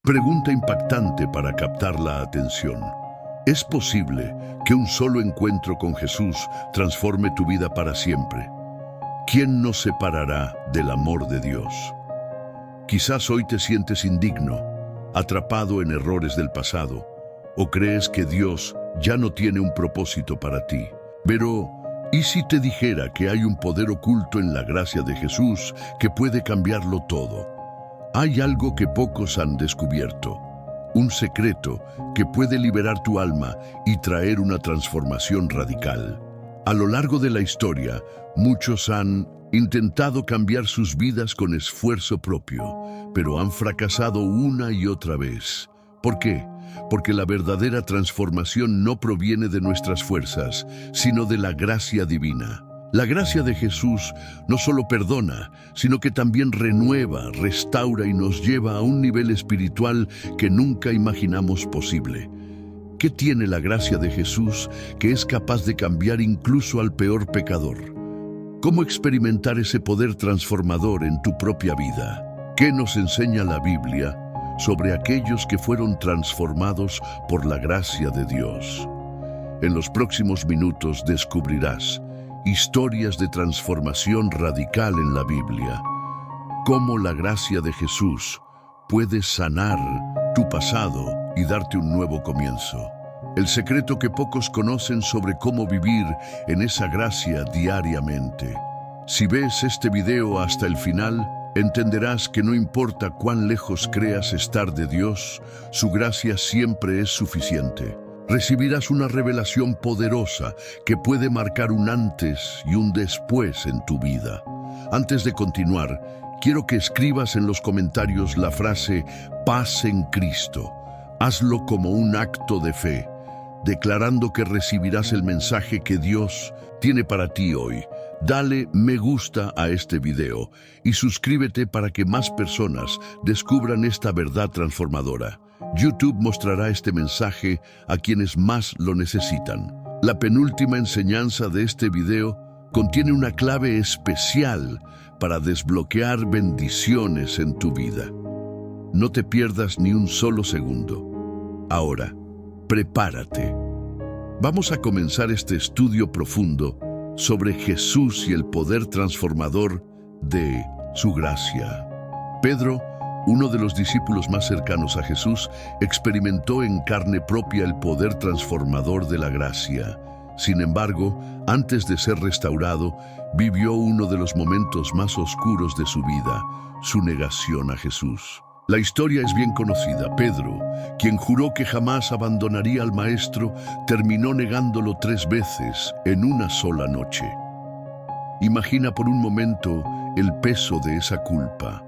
Pregunta impactante para captar la atención. ¿Es posible que un solo encuentro con Jesús transforme tu vida para siempre? ¿Quién nos separará del amor de Dios? Quizás hoy te sientes indigno, atrapado en errores del pasado, o crees que Dios ya no tiene un propósito para ti. Pero, ¿y si te dijera que hay un poder oculto en la gracia de Jesús que puede cambiarlo todo? Hay algo que pocos han descubierto, un secreto que puede liberar tu alma y traer una transformación radical. A lo largo de la historia, muchos han intentado cambiar sus vidas con esfuerzo propio, pero han fracasado una y otra vez. ¿Por qué? Porque la verdadera transformación no proviene de nuestras fuerzas, sino de la gracia divina. La gracia de Jesús no solo perdona, sino que también renueva, restaura y nos lleva a un nivel espiritual que nunca imaginamos posible. ¿Qué tiene la gracia de Jesús que es capaz de cambiar incluso al peor pecador? ¿Cómo experimentar ese poder transformador en tu propia vida? ¿Qué nos enseña la Biblia sobre aquellos que fueron transformados por la gracia de Dios? En los próximos minutos descubrirás historias de transformación radical en la Biblia. Cómo la gracia de Jesús puede sanar tu pasado y darte un nuevo comienzo. El secreto que pocos conocen sobre cómo vivir en esa gracia diariamente. Si ves este video hasta el final, entenderás que no importa cuán lejos creas estar de Dios, su gracia siempre es suficiente. Recibirás una revelación poderosa que puede marcar un antes y un después en tu vida. Antes de continuar, quiero que escribas en los comentarios la frase "paz en Cristo". Hazlo como un acto de fe, declarando que recibirás el mensaje que Dios tiene para ti hoy. Dale me gusta a este video y suscríbete para que más personas descubran esta verdad transformadora. YouTube mostrará este mensaje a quienes más lo necesitan. La penúltima enseñanza de este video contiene una clave especial para desbloquear bendiciones en tu vida. No te pierdas ni un solo segundo. Ahora, prepárate. Vamos a comenzar este estudio profundo sobre Jesús y el poder transformador de su gracia. Pedro, uno de los discípulos más cercanos a Jesús, experimentó en carne propia el poder transformador de la gracia. Sin embargo, antes de ser restaurado, vivió uno de los momentos más oscuros de su vida, su negación a Jesús. La historia es bien conocida. Pedro, quien juró que jamás abandonaría al Maestro, terminó negándolo 3 veces en una sola noche. Imagina por un momento el peso de esa culpa.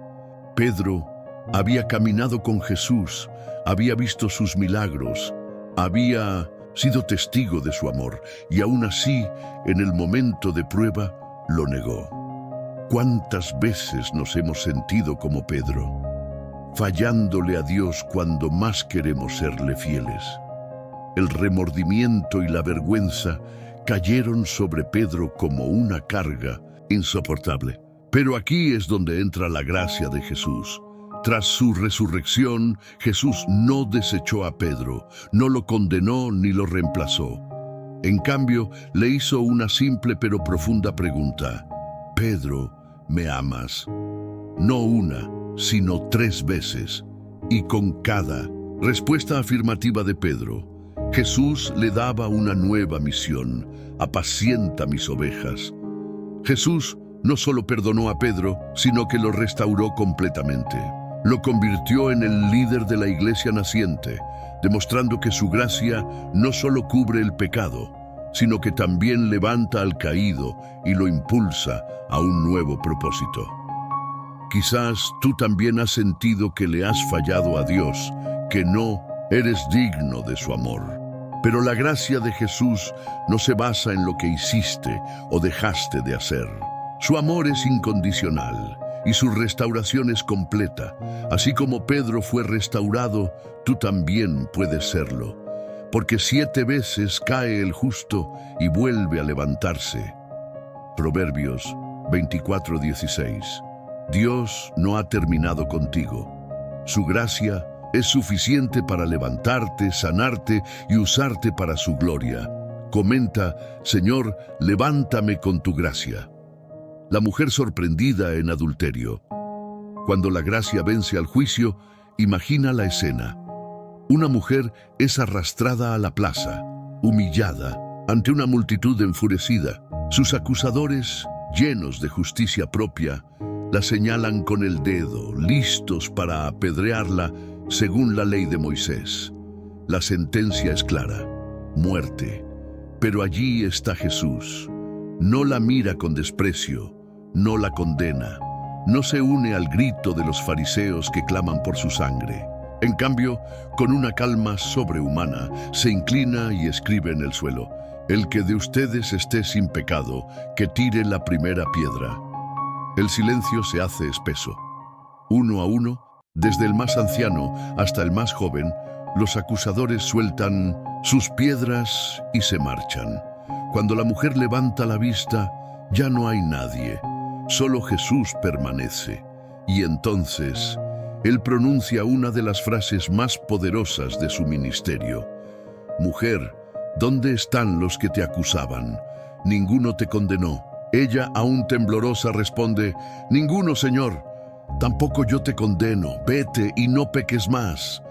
Pedro había caminado con Jesús, había visto sus milagros, había sido testigo de su amor, y aún así, en el momento de prueba, lo negó. ¿Cuántas veces nos hemos sentido como Pedro, fallándole a Dios cuando más queremos serle fieles? El remordimiento y la vergüenza cayeron sobre Pedro como una carga insoportable. Pero aquí es donde entra la gracia de Jesús. Tras su resurrección, Jesús no desechó a Pedro, no lo condenó ni lo reemplazó. En cambio, le hizo una simple pero profunda pregunta: Pedro, ¿me amas? No una, sino 3 veces. Y con cada respuesta afirmativa de Pedro, Jesús le daba una nueva misión: apacienta mis ovejas. Jesús no solo perdonó a Pedro, sino que lo restauró completamente. Lo convirtió en el líder de la iglesia naciente, demostrando que su gracia no solo cubre el pecado, sino que también levanta al caído y lo impulsa a un nuevo propósito. Quizás tú también has sentido que le has fallado a Dios, que no eres digno de su amor. Pero la gracia de Jesús no se basa en lo que hiciste o dejaste de hacer. Su amor es incondicional y su restauración es completa. Así como Pedro fue restaurado, tú también puedes serlo. Porque 7 veces cae el justo y vuelve a levantarse. Proverbios 24:16. Dios no ha terminado contigo. Su gracia es suficiente para levantarte, sanarte y usarte para su gloria. Comenta: Señor, levántame con tu gracia. La mujer sorprendida en adulterio. Cuando la gracia vence al juicio, imagina la escena. Una mujer es arrastrada a la plaza, humillada, ante una multitud enfurecida. Sus acusadores, llenos de justicia propia, la señalan con el dedo, listos para apedrearla según la ley de Moisés. La sentencia es clara: muerte. Pero allí está Jesús. No la mira con desprecio, no la condena, no se une al grito de los fariseos que claman por su sangre. En cambio, con una calma sobrehumana, se inclina y escribe en el suelo: el que de ustedes esté sin pecado, que tire la primera piedra. El silencio se hace espeso. Uno a uno, desde el más anciano hasta el más joven, los acusadores sueltan sus piedras y se marchan. Cuando la mujer levanta la vista, ya no hay nadie. Solo Jesús permanece. Y entonces, Él pronuncia una de las frases más poderosas de su ministerio: Mujer, ¿dónde están los que te acusaban? Ninguno te condenó. Ella, aún temblorosa, responde: Ninguno, Señor. Tampoco yo te condeno. Vete y no peques más.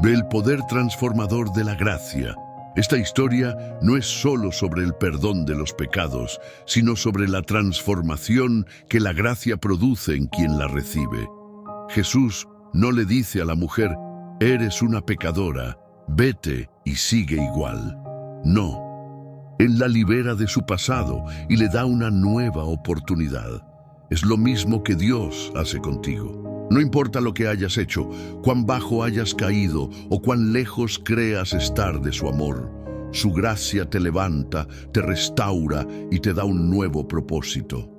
Ve el poder transformador de la gracia. Esta historia no es solo sobre el perdón de los pecados, sino sobre la transformación que la gracia produce en quien la recibe. Jesús no le dice a la mujer: eres una pecadora, vete y sigue igual. No. Él la libera de su pasado y le da una nueva oportunidad. Es lo mismo que Dios hace contigo. No importa lo que hayas hecho, cuán bajo hayas caído o cuán lejos creas estar de su amor. Su gracia te levanta, te restaura y te da un nuevo propósito.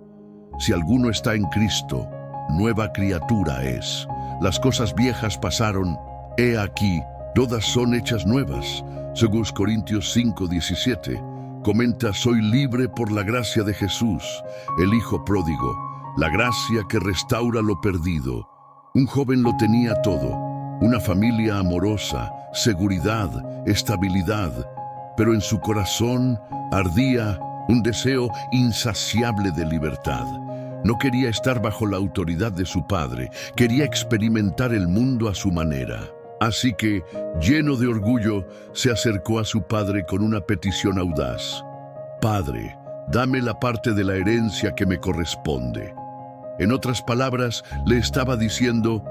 Si alguno está en Cristo, nueva criatura es. Las cosas viejas pasaron, he aquí, todas son hechas nuevas. 2 Corintios 5:17. Comenta: soy libre por la gracia de Jesús, el Hijo pródigo, la gracia que restaura lo perdido. Un joven lo tenía todo: una familia amorosa, seguridad, estabilidad, pero en su corazón ardía un deseo insaciable de libertad. No quería estar bajo la autoridad de su padre, quería experimentar el mundo a su manera. Así que, lleno de orgullo, se acercó a su padre con una petición audaz: Padre, dame la parte de la herencia que me corresponde. En otras palabras, le estaba diciendo: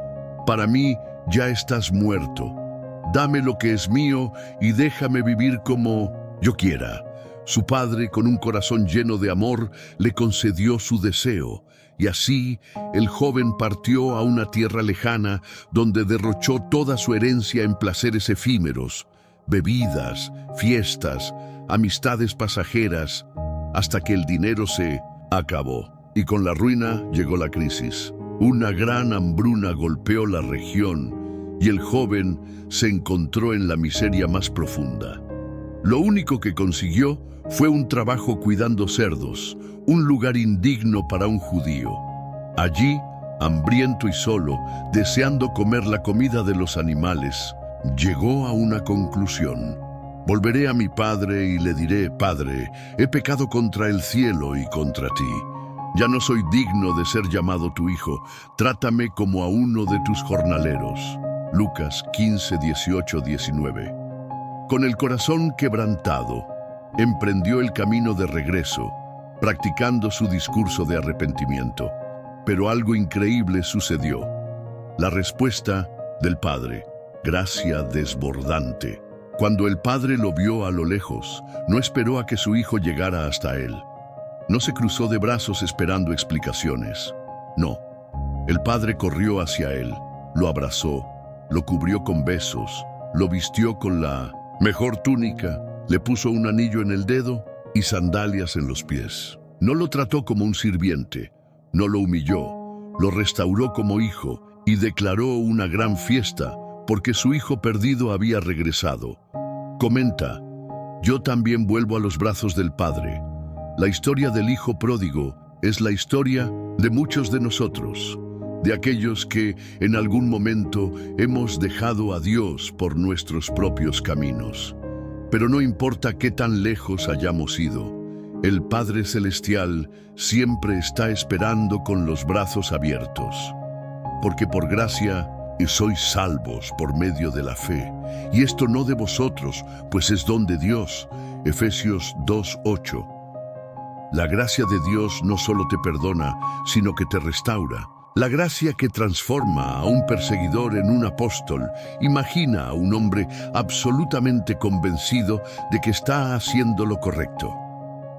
para mí ya estás muerto. Dame lo que es mío y déjame vivir como yo quiera. Su padre, con un corazón lleno de amor, le concedió su deseo, y así el joven partió a una tierra lejana donde derrochó toda su herencia en placeres efímeros, bebidas, fiestas, amistades pasajeras, hasta que el dinero se acabó. Y con la ruina llegó la crisis. Una gran hambruna golpeó la región y el joven se encontró en la miseria más profunda. Lo único que consiguió fue un trabajo cuidando cerdos, un lugar indigno para un judío. Allí, hambriento y solo, deseando comer la comida de los animales, llegó a una conclusión: volveré a mi padre y le diré: Padre, he pecado contra el cielo y contra ti. Ya no soy digno de ser llamado tu hijo. Trátame como a uno de tus jornaleros. Lucas 15, 18, 19. Con el corazón quebrantado, emprendió el camino de regreso, practicando su discurso de arrepentimiento. Pero algo increíble sucedió. La respuesta del Padre: gracia desbordante. Cuando el Padre lo vio a lo lejos, no esperó a que su hijo llegara hasta él. No se cruzó de brazos esperando explicaciones. No. El Padre corrió hacia él, lo abrazó, lo cubrió con besos, lo vistió con la mejor túnica, le puso un anillo en el dedo y sandalias en los pies. No lo trató como un sirviente, no lo humilló, lo restauró como hijo y declaró una gran fiesta porque su hijo perdido había regresado. Comenta: yo también vuelvo a los brazos del Padre. La historia del hijo pródigo es la historia de muchos de nosotros. de aquellos que en algún momento hemos dejado a Dios por nuestros propios caminos. Pero no importa qué tan lejos hayamos ido, el Padre Celestial siempre está esperando con los brazos abiertos. Porque por gracia sois salvos por medio de la fe, y esto no de vosotros, pues es don de Dios. Efesios 2:8. La gracia de Dios no solo te perdona, sino que te restaura. La gracia que transforma a un perseguidor en un apóstol. Imagina a un hombre absolutamente convencido de que está haciendo lo correcto.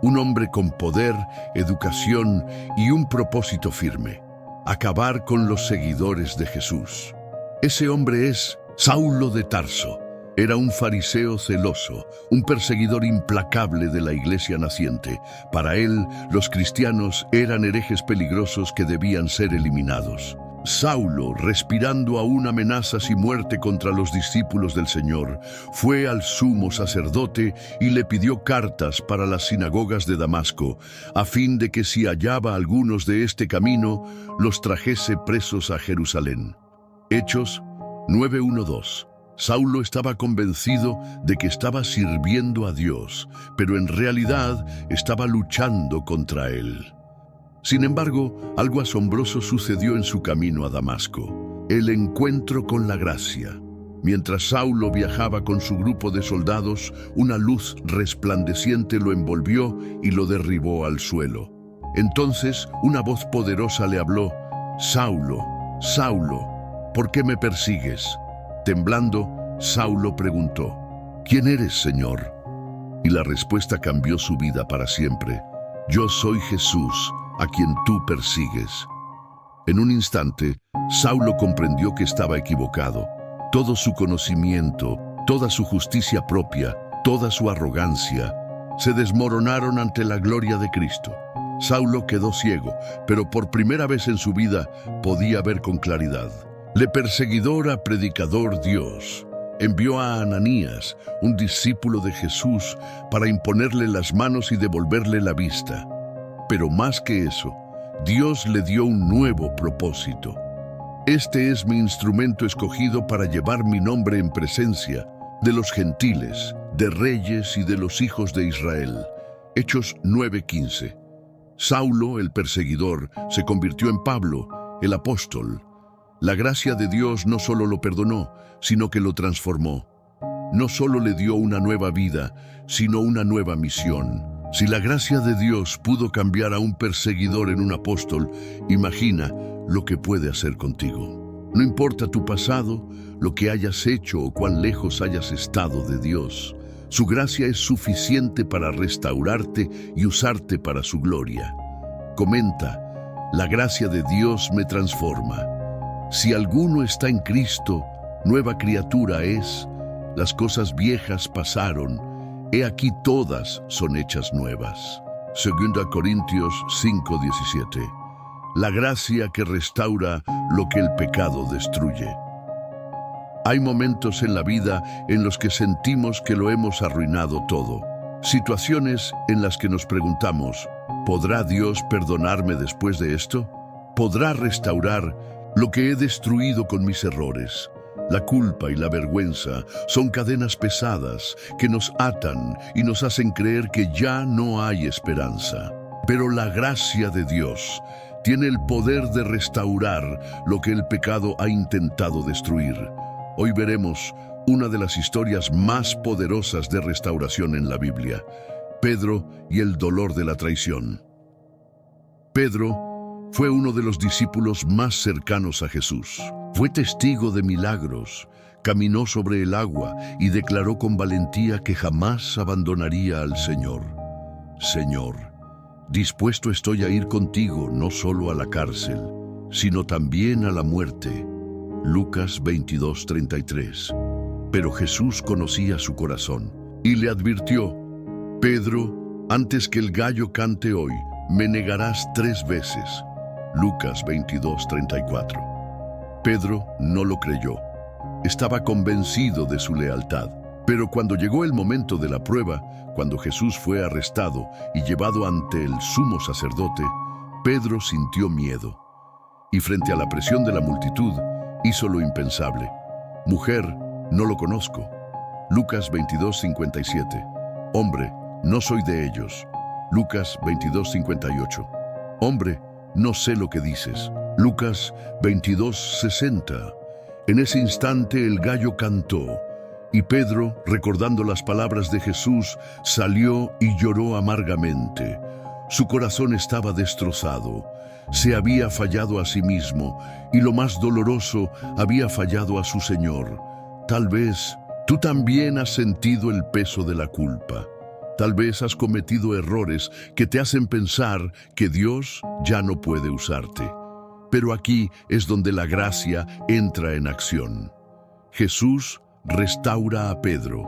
Un hombre con poder, educación y un propósito firme: acabar con los seguidores de Jesús. Ese hombre es Saulo de Tarso. Era un fariseo celoso, un perseguidor implacable de la iglesia naciente. Para él, los cristianos eran herejes peligrosos que debían ser eliminados. Saulo, respirando aún amenazas y muerte contra los discípulos del Señor, fue al sumo sacerdote y le pidió cartas para las sinagogas de Damasco, a fin de que si hallaba algunos de este camino, los trajese presos a Jerusalén. Hechos 9:1-2. Saulo estaba convencido de que estaba sirviendo a Dios, pero en realidad estaba luchando contra él. Sin embargo, algo asombroso sucedió en su camino a Damasco: el encuentro con la gracia. Mientras Saulo viajaba con su grupo de soldados, una luz resplandeciente lo envolvió y lo derribó al suelo. Entonces, una voz poderosa le habló: «Saulo, Saulo, ¿por qué me persigues?». Temblando, Saulo preguntó: «¿Quién eres, Señor?». Y la respuesta cambió su vida para siempre: «Yo soy Jesús, a quien tú persigues». En un instante, Saulo comprendió que estaba equivocado. Todo su conocimiento, toda su justicia propia, toda su arrogancia, se desmoronaron ante la gloria de Cristo. Saulo quedó ciego, pero por primera vez en su vida podía ver con claridad. Le perseguidor a predicador Dios envió a Ananías, un discípulo de Jesús, para imponerle las manos y devolverle la vista. Pero más que eso, Dios le dio un nuevo propósito. «Este es mi instrumento escogido para llevar mi nombre en presencia de los gentiles, de reyes y de los hijos de Israel». Hechos 9:15. Saulo, el perseguidor, se convirtió en Pablo, el apóstol. La gracia de Dios no solo lo perdonó, sino que lo transformó. No solo le dio una nueva vida, sino una nueva misión. Si la gracia de Dios pudo cambiar a un perseguidor en un apóstol, imagina lo que puede hacer contigo. No importa tu pasado, lo que hayas hecho o cuán lejos hayas estado de Dios, su gracia es suficiente para restaurarte y usarte para su gloria. Comenta: «La gracia de Dios me transforma. Si alguno está en Cristo, nueva criatura es. Las cosas viejas pasaron, he aquí todas son hechas nuevas». 2 Corintios 5:17. La gracia que restaura lo que el pecado destruye. Hay momentos en la vida en los que sentimos que lo hemos arruinado todo. Situaciones en las que nos preguntamos: ¿podrá Dios perdonarme después de esto? ¿Podrá restaurar lo que he destruido con mis errores? La culpa y la vergüenza son cadenas pesadas que nos atan y nos hacen creer que ya no hay esperanza. Pero la gracia de Dios tiene el poder de restaurar lo que el pecado ha intentado destruir. Hoy veremos una de las historias más poderosas de restauración en la Biblia: Pedro y el dolor de la traición. Pedro fue uno de los discípulos más cercanos a Jesús. Fue testigo de milagros, caminó sobre el agua y declaró con valentía que jamás abandonaría al Señor. «Señor, dispuesto estoy a ir contigo no solo a la cárcel, sino también a la muerte». Lucas 22:33. Pero Jesús conocía su corazón y le advirtió: «Pedro, antes que el gallo cante hoy, me negarás 3 veces». Lucas 22:34. Pedro no lo creyó. Estaba convencido de su lealtad. Pero cuando llegó el momento de la prueba, cuando Jesús fue arrestado y llevado ante el sumo sacerdote, Pedro sintió miedo. y frente a la presión de la multitud, hizo lo impensable. Mujer, no lo conozco. Lucas 22:57. Hombre, no soy de ellos. Lucas 22:58. Hombre, no sé lo que dices. Lucas 22:60. En ese instante el gallo cantó, y Pedro, recordando las palabras de Jesús, salió y lloró amargamente. Su corazón estaba destrozado. Se había fallado a sí mismo, y lo más doloroso, había fallado a su Señor. Tal vez tú también has sentido el peso de la culpa. Tal vez has cometido errores que te hacen pensar que Dios ya no puede usarte. Pero aquí es donde la gracia entra en acción. Jesús restaura a Pedro.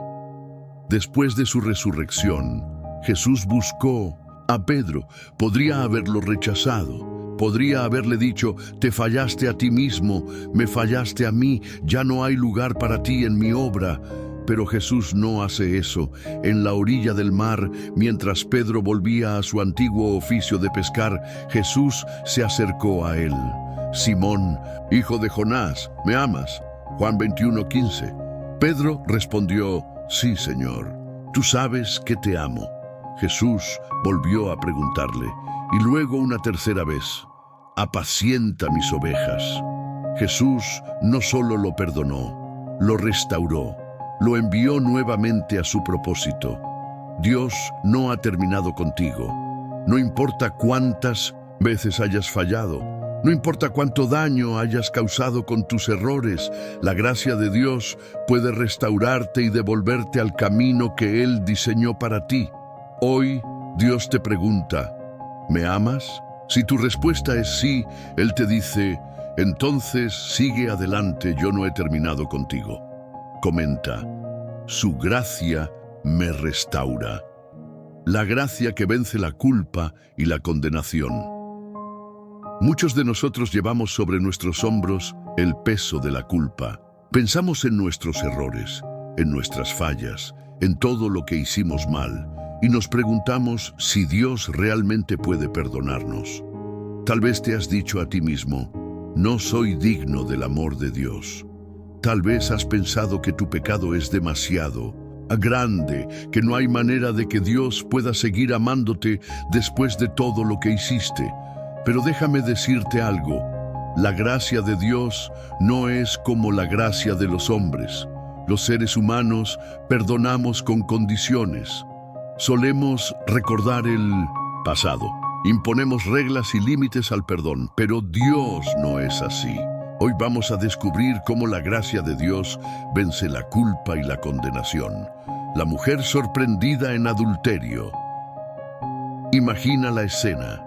Después de su resurrección, Jesús buscó a Pedro. Podría haberlo rechazado. Podría haberle dicho: te fallaste a ti mismo, me fallaste a mí, ya no hay lugar para ti en mi obra. Pero Jesús no hace eso. En la orilla del mar, mientras Pedro volvía a su antiguo oficio de pescar, Jesús se acercó a él. Simón, hijo de Jonás, ¿me amas? Juan 21:15. Pedro respondió: sí, Señor, tú sabes que te amo. Jesús volvió a preguntarle, y luego una tercera vez: apacienta mis ovejas. Jesús no solo lo perdonó, lo restauró, lo envió nuevamente a su propósito. Dios no ha terminado contigo. No importa cuántas veces hayas fallado, no importa cuánto daño hayas causado con tus errores, la gracia de Dios puede restaurarte y devolverte al camino que Él diseñó para ti. Hoy, Dios te pregunta: ¿me amas? Si tu respuesta es sí, Él te dice: entonces sigue adelante, yo no he terminado contigo. Comenta: su gracia me restaura. La gracia que vence la culpa y la condenación. Muchos de nosotros llevamos sobre nuestros hombros el peso de la culpa. Pensamos en nuestros errores, en nuestras fallas, en todo lo que hicimos mal, y nos preguntamos si Dios realmente puede perdonarnos. Tal vez te has dicho a ti mismo: no soy digno del amor de Dios. Tal vez has pensado que tu pecado es demasiado grande, que no hay manera de que Dios pueda seguir amándote después de todo lo que hiciste. Pero déjame decirte algo: la gracia de Dios no es como la gracia de los hombres. Los seres humanos perdonamos con condiciones. Solemos recordar el pasado. Imponemos reglas y límites al perdón, pero Dios no es así. Hoy vamos a descubrir cómo la gracia de Dios vence la culpa y la condenación. La mujer sorprendida en adulterio. Imagina la escena.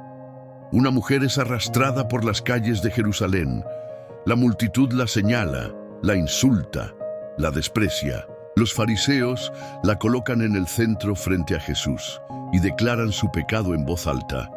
Una mujer es arrastrada por las calles de Jerusalén. La multitud la señala, la insulta, la desprecia. Los fariseos la colocan en el centro frente a Jesús y declaran su pecado en voz alta.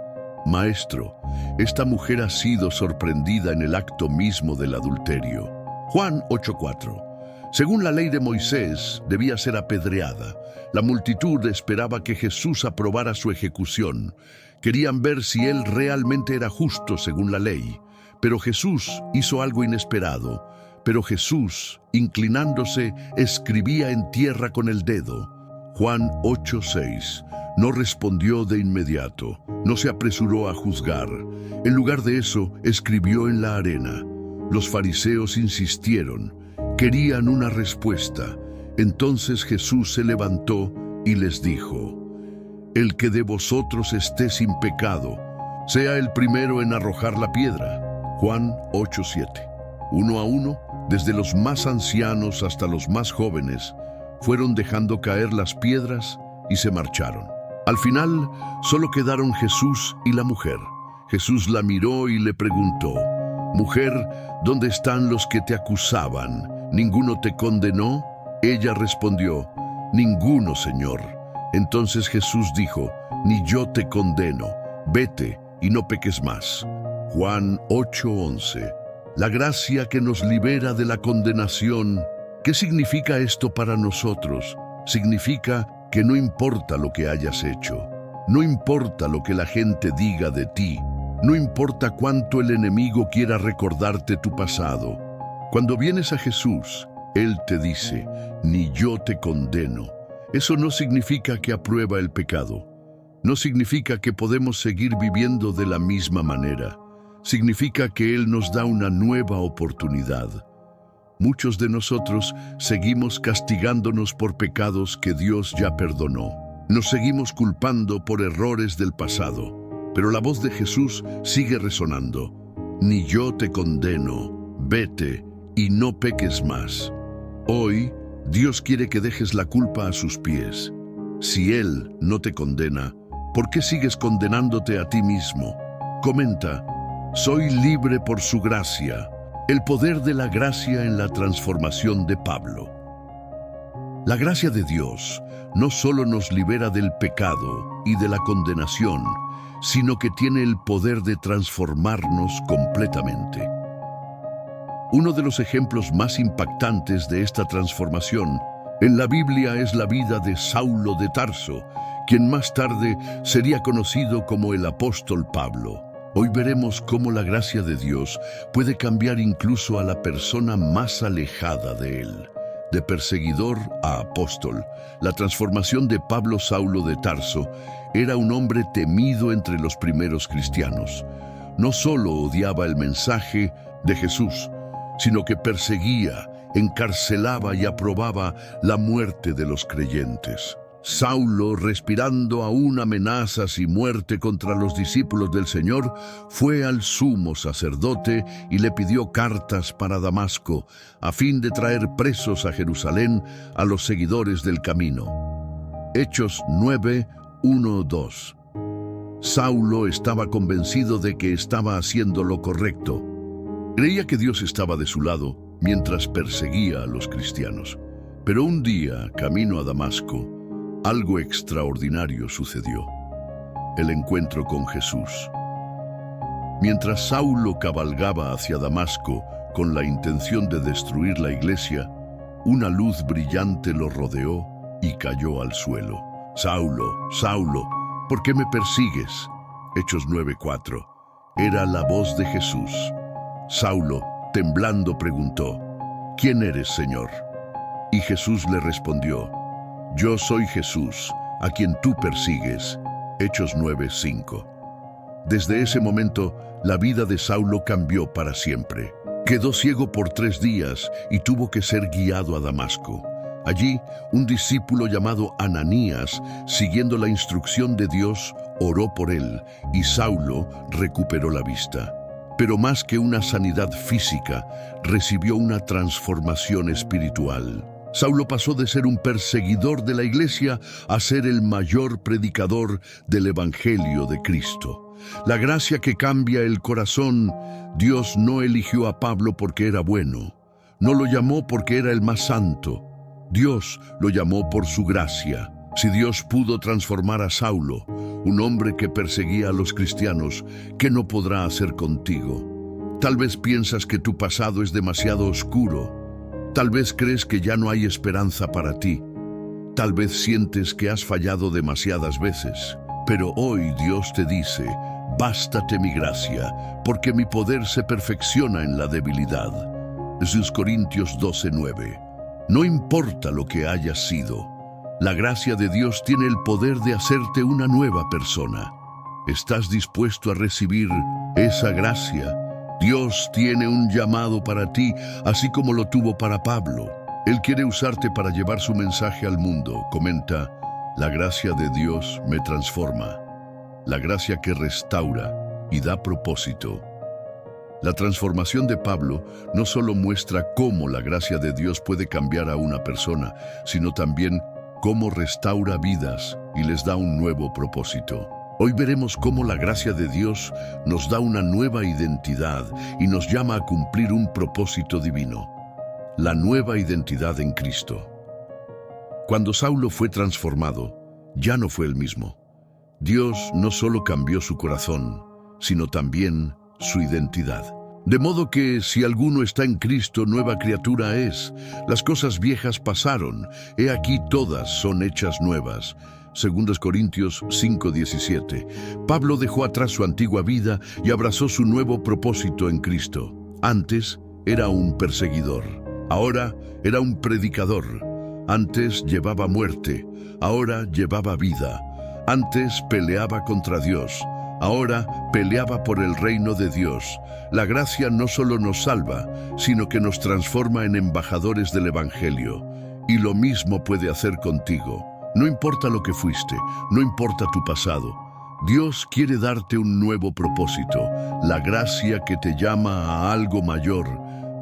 Maestro, esta mujer ha sido sorprendida en el acto mismo del adulterio. Juan 8:4. Según la ley de Moisés, debía ser apedreada. La multitud esperaba que Jesús aprobara su ejecución. Querían ver si él realmente era justo según la ley. Pero Jesús hizo algo inesperado. Pero Jesús, inclinándose, escribía en tierra con el dedo. Juan 8:6. No respondió de inmediato, no se apresuró a juzgar. En lugar de eso, escribió en la arena. Los fariseos insistieron, querían una respuesta. Entonces Jesús se levantó y les dijo: el que de vosotros esté sin pecado, sea el primero en arrojar la piedra. Juan 8:7. Uno a uno, desde los más ancianos hasta los más jóvenes, fueron dejando caer las piedras y se marcharon. Al final, solo quedaron Jesús y la mujer. Jesús la miró y le preguntó: mujer, ¿dónde están los que te acusaban? ¿Ninguno te condenó? Ella respondió: ninguno, Señor. Entonces Jesús dijo: ni yo te condeno, vete y no peques más. Juan 8:11. La gracia que nos libera de la condenación. ¿Qué significa esto para nosotros? Significa que no importa lo que hayas hecho, no importa lo que la gente diga de ti, No importa cuánto el enemigo quiera recordarte tu pasado. Cuando vienes a Jesús, Él te dice, ni yo te condeno. Eso no significa que aprueba el pecado. No significa que podemos seguir viviendo de la misma manera. Significa que Él nos da una nueva oportunidad. Muchos de nosotros seguimos castigándonos por pecados que Dios ya perdonó. Nos seguimos culpando por errores del pasado. Pero la voz de Jesús sigue resonando. Ni yo te condeno, vete y no peques más. Hoy, Dios quiere que dejes la culpa a sus pies. Si Él no te condena, ¿por qué sigues condenándote a ti mismo? Comenta, soy libre por su gracia. El poder de la gracia en la transformación de Pablo. La gracia de Dios no solo nos libera del pecado y de la condenación, sino que tiene el poder de transformarnos completamente. Uno de los ejemplos más impactantes de esta transformación en la Biblia es la vida de Saulo de Tarso, quien más tarde sería conocido como el apóstol Pablo. Hoy veremos cómo la gracia de Dios puede cambiar incluso a la persona más alejada de Él. De perseguidor a apóstol, la transformación de Pablo Saulo de Tarso era un hombre temido entre los primeros cristianos. No solo odiaba el mensaje de Jesús, sino que perseguía, encarcelaba y aprobaba la muerte de los creyentes. Saulo, respirando aún amenazas y muerte contra los discípulos del Señor, fue al sumo sacerdote y le pidió cartas para Damasco, a fin de traer presos a Jerusalén a los seguidores del camino. Hechos 9, 1, 2. Saulo estaba convencido de que estaba haciendo lo correcto. Creía que Dios estaba de su lado mientras perseguía a los cristianos. Pero un día, camino a Damasco, algo extraordinario sucedió. El encuentro con Jesús. Mientras Saulo cabalgaba hacia Damasco con la intención de destruir la iglesia, una luz brillante lo rodeó y cayó al suelo. Saulo, Saulo, ¿por qué me persigues? Hechos 9:4. Era la voz de Jesús. Saulo, temblando, preguntó, ¿quién eres, Señor? Y Jesús le respondió, yo soy Jesús, a quien tú persigues. Hechos 9:5. Desde ese momento, la vida de Saulo cambió para siempre. Quedó ciego por 3 días y tuvo que ser guiado a Damasco. Allí, un discípulo llamado Ananías, siguiendo la instrucción de Dios, oró por él y Saulo recuperó la vista. Pero más que una sanidad física, recibió una transformación espiritual. Saulo pasó de ser un perseguidor de la iglesia a ser el mayor predicador del Evangelio de Cristo. La gracia que cambia el corazón. Dios no eligió a Pablo porque era bueno. No lo llamó porque era el más santo. Dios lo llamó por su gracia. Si Dios pudo transformar a Saulo, un hombre que perseguía a los cristianos, ¿qué no podrá hacer contigo? Tal vez piensas que tu pasado es demasiado oscuro. Tal vez crees que ya no hay esperanza para ti. Tal vez sientes que has fallado demasiadas veces. Pero hoy Dios te dice, bástate mi gracia, porque mi poder se perfecciona en la debilidad. 2 Corintios 12:9. No importa lo que hayas sido, la gracia de Dios tiene el poder de hacerte una nueva persona. ¿Estás dispuesto a recibir esa gracia? Dios tiene un llamado para ti, así como lo tuvo para Pablo. Él quiere usarte para llevar su mensaje al mundo. Comenta, la gracia de Dios me transforma. La gracia que restaura y da propósito. La transformación de Pablo no solo muestra cómo la gracia de Dios puede cambiar a una persona, sino también cómo restaura vidas y les da un nuevo propósito. Hoy veremos cómo la gracia de Dios nos da una nueva identidad y nos llama a cumplir un propósito divino. La nueva identidad en Cristo. Cuando Saulo fue transformado, ya no fue el mismo. Dios no solo cambió su corazón, sino también su identidad. De modo que si alguno está en Cristo, nueva criatura es. Las cosas viejas pasaron, he aquí todas son hechas nuevas. 2 Corintios 5:17. Pablo dejó atrás su antigua vida y abrazó su nuevo propósito en Cristo. Antes era un perseguidor, ahora era un predicador. Antes llevaba muerte, ahora llevaba vida. Antes peleaba contra Dios, ahora peleaba por el reino de Dios. La gracia no solo nos salva, sino que nos transforma en embajadores del Evangelio. Y lo mismo puede hacer contigo. No importa lo que fuiste, no importa tu pasado. Dios quiere darte un nuevo propósito, la gracia que te llama a algo mayor.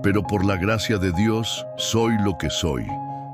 Pero por la gracia de Dios soy lo que soy,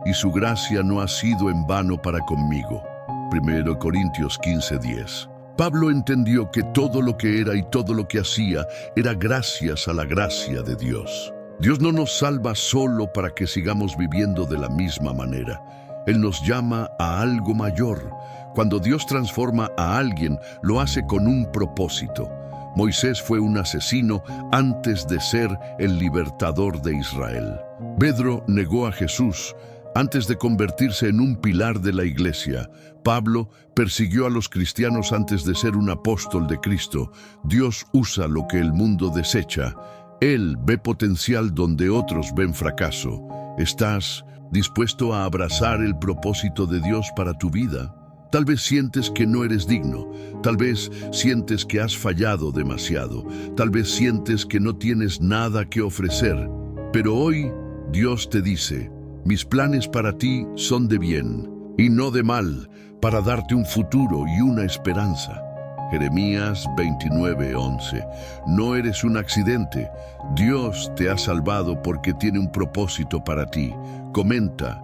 y su gracia no ha sido en vano para conmigo. 1 Corintios 15:10. Pablo entendió que todo lo que era y todo lo que hacía era gracias a la gracia de Dios. Dios no nos salva solo para que sigamos viviendo de la misma manera. Él nos llama a algo mayor. Cuando Dios transforma a alguien, lo hace con un propósito. Moisés fue un asesino antes de ser el libertador de Israel. Pedro negó a Jesús antes de convertirse en un pilar de la iglesia. Pablo persiguió a los cristianos antes de ser un apóstol de Cristo. Dios usa lo que el mundo desecha. Él ve potencial donde otros ven fracaso. ¿Estás dispuesto a abrazar el propósito de Dios para tu vida? Tal vez sientes que no eres digno, tal vez sientes que has fallado demasiado, tal vez sientes que no tienes nada que ofrecer. Pero hoy Dios te dice: mis planes para ti son de bien y no de mal, para darte un futuro y una esperanza. Jeremías 29:11. No eres un accidente. Dios te ha salvado porque tiene un propósito para ti. Comenta: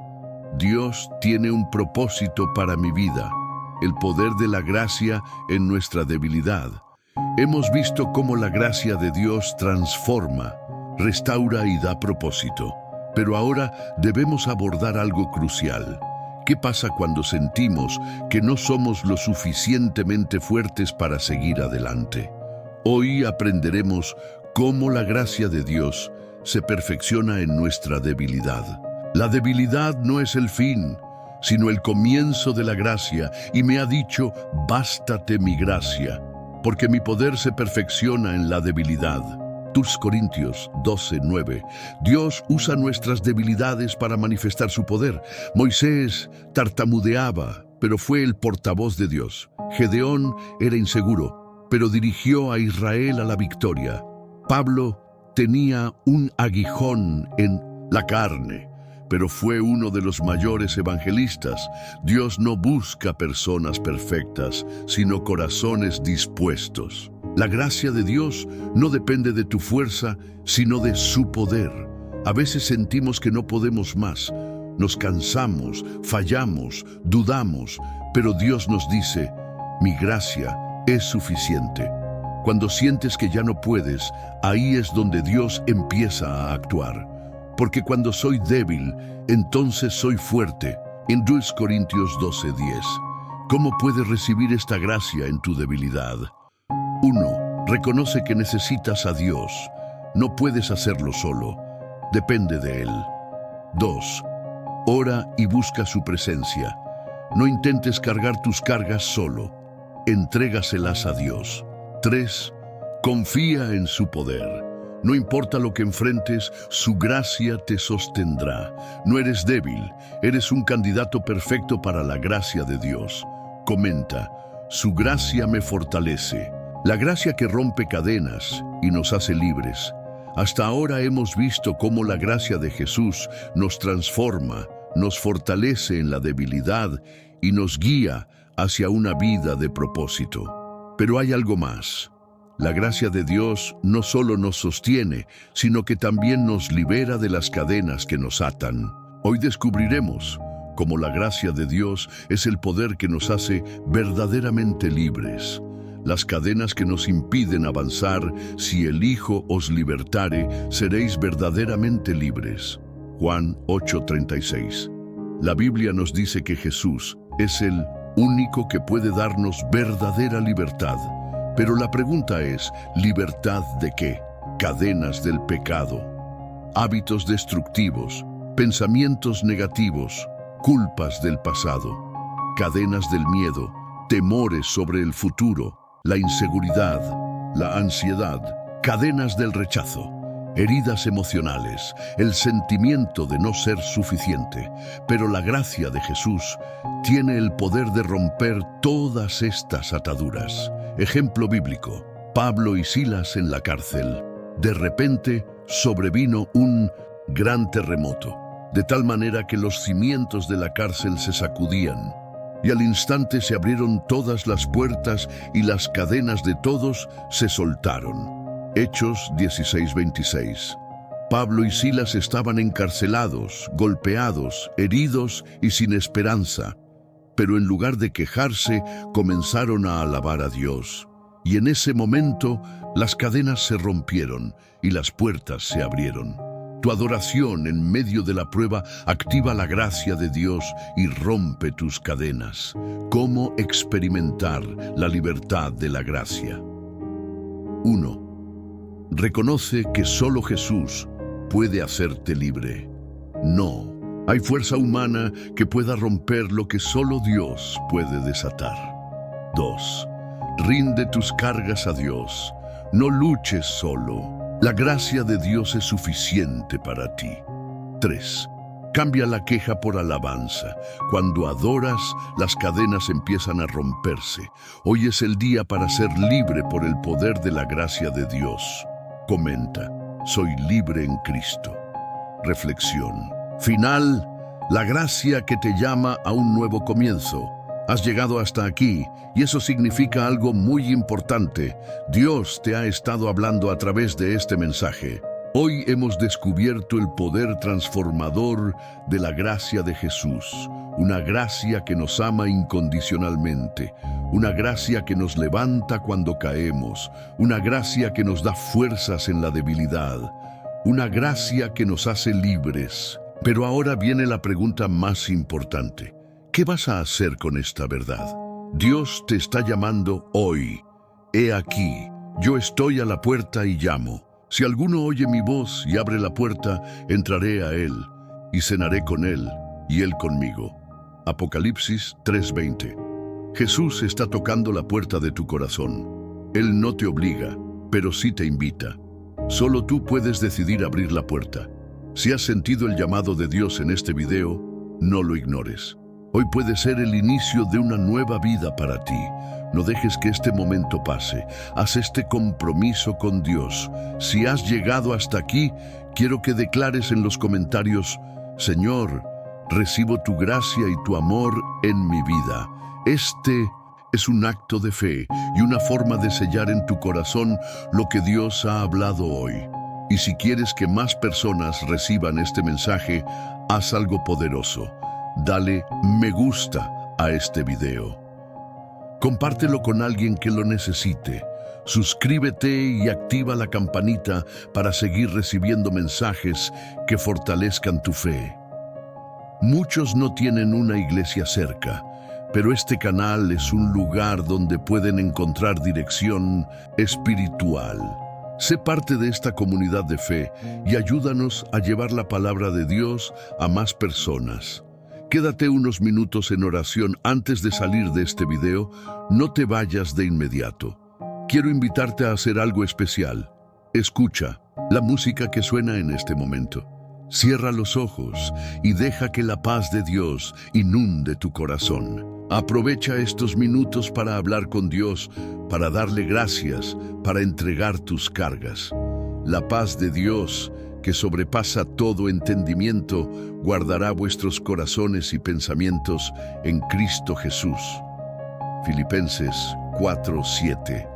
Dios tiene un propósito para mi vida. El poder de la gracia en nuestra debilidad. Hemos visto cómo la gracia de Dios transforma, restaura y da propósito. Pero ahora debemos abordar algo crucial. ¿Qué pasa cuando sentimos que no somos lo suficientemente fuertes para seguir adelante? Hoy aprenderemos cómo la gracia de Dios se perfecciona en nuestra debilidad. La debilidad no es el fin, sino el comienzo de la gracia, y me ha dicho: bástate mi gracia, porque mi poder se perfecciona en la debilidad. 2 Corintios 12:9. Dios usa nuestras debilidades para manifestar su poder. Moisés tartamudeaba, pero fue el portavoz de Dios. Gedeón era inseguro, pero dirigió a Israel a la victoria. Pablo tenía un aguijón en la carne, pero fue uno de los mayores evangelistas. Dios no busca personas perfectas, sino corazones dispuestos. La gracia de Dios no depende de tu fuerza, sino de su poder. A veces sentimos que no podemos más. Nos cansamos, fallamos, dudamos, pero Dios nos dice: mi gracia es suficiente. Cuando sientes que ya no puedes, ahí es donde Dios empieza a actuar. Porque cuando soy débil, entonces soy fuerte. En 2 Corintios 12:10. ¿Cómo puedes recibir esta gracia en tu debilidad? 1. Reconoce que necesitas a Dios. No puedes hacerlo solo. Depende de Él. 2. Ora y busca su presencia. No intentes cargar tus cargas solo. Entrégaselas a Dios. 3. Confía en su poder. No importa lo que enfrentes, su gracia te sostendrá. No eres débil, eres un candidato perfecto para la gracia de Dios. Comenta: su gracia me fortalece. La gracia que rompe cadenas y nos hace libres. Hasta ahora hemos visto cómo la gracia de Jesús nos transforma, nos fortalece en la debilidad y nos guía hacia una vida de propósito. Pero hay algo más. La gracia de Dios no solo nos sostiene, sino que también nos libera de las cadenas que nos atan. Hoy descubriremos cómo la gracia de Dios es el poder que nos hace verdaderamente libres. Las cadenas que nos impiden avanzar, si el Hijo os libertare, seréis verdaderamente libres. Juan 8:36. La Biblia nos dice que Jesús es el único que puede darnos verdadera libertad. Pero la pregunta es: ¿libertad de qué? Cadenas del pecado, hábitos destructivos, pensamientos negativos, culpas del pasado. cadenas del miedo, temores sobre el futuro, la inseguridad, la ansiedad, cadenas del rechazo, heridas emocionales, el sentimiento de no ser suficiente. Pero la gracia de Jesús tiene el poder de romper todas estas ataduras. Ejemplo bíblico: Pablo y Silas en la cárcel. De repente sobrevino un gran terremoto, de tal manera que los cimientos de la cárcel se sacudían, y al instante se abrieron todas las puertas y las cadenas de todos se soltaron. Hechos 16:26. Pablo y Silas estaban encarcelados, golpeados, heridos y sin esperanza, pero en lugar de quejarse, comenzaron a alabar a Dios. Y en ese momento, las cadenas se rompieron y las puertas se abrieron. Tu adoración en medio de la prueba activa la gracia de Dios y rompe tus cadenas. ¿Cómo experimentar la libertad de la gracia? 1. Reconoce que solo Jesús puede hacerte libre. No hay fuerza humana que pueda romper lo que solo Dios puede desatar. 2. Rinde tus cargas a Dios. No luches solo. La gracia de Dios es suficiente para ti. 3. Cambia la queja por alabanza. Cuando adoras, las cadenas empiezan a romperse. Hoy es el día para ser libre por el poder de la gracia de Dios. Comenta: soy libre en Cristo. Reflexión final: la gracia que te llama a un nuevo comienzo. Has llegado hasta aquí y eso significa algo muy importante. Dios te ha estado hablando a través de este mensaje. Hoy hemos descubierto el poder transformador de la gracia de Jesús. Una gracia que nos ama incondicionalmente. Una gracia que nos levanta cuando caemos. Una gracia que nos da fuerzas en la debilidad. Una gracia que nos hace libres. Pero ahora viene la pregunta más importante. ¿Qué vas a hacer con esta verdad? Dios te está llamando hoy. He aquí, yo estoy a la puerta y llamo. Si alguno oye mi voz y abre la puerta, entraré a él y cenaré con él y él conmigo. Apocalipsis 3:20. Jesús está tocando la puerta de tu corazón. Él no te obliga, pero sí te invita. Solo tú puedes decidir abrir la puerta. Si has sentido el llamado de Dios en este video, no lo ignores. Hoy puede ser el inicio de una nueva vida para ti. No dejes que este momento pase. Haz este compromiso con Dios. Si has llegado hasta aquí, quiero que declares en los comentarios: Señor, recibo tu gracia y tu amor en mi vida. Este es un acto de fe y una forma de sellar en tu corazón lo que Dios ha hablado hoy. Y si quieres que más personas reciban este mensaje, haz algo poderoso. Dale me gusta a este video. Compártelo con alguien que lo necesite. Suscríbete y activa la campanita para seguir recibiendo mensajes que fortalezcan tu fe. Muchos no tienen una iglesia cerca, pero este canal es un lugar donde pueden encontrar dirección espiritual. Sé parte de esta comunidad de fe y ayúdanos a llevar la palabra de Dios a más personas. Quédate unos minutos en oración antes de salir de este video. No te vayas de inmediato. Quiero invitarte a hacer algo especial. Escucha la música que suena en este momento. Cierra los ojos y deja que la paz de Dios inunde tu corazón. Aprovecha estos minutos para hablar con Dios, para darle gracias, para entregar tus cargas. La paz de Dios, que sobrepasa todo entendimiento, guardará vuestros corazones y pensamientos en Cristo Jesús. Filipenses 4:7.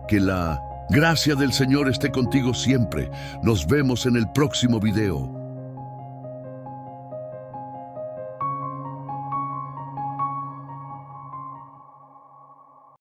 Que la gracia del Señor esté contigo siempre. Nos vemos en el próximo video.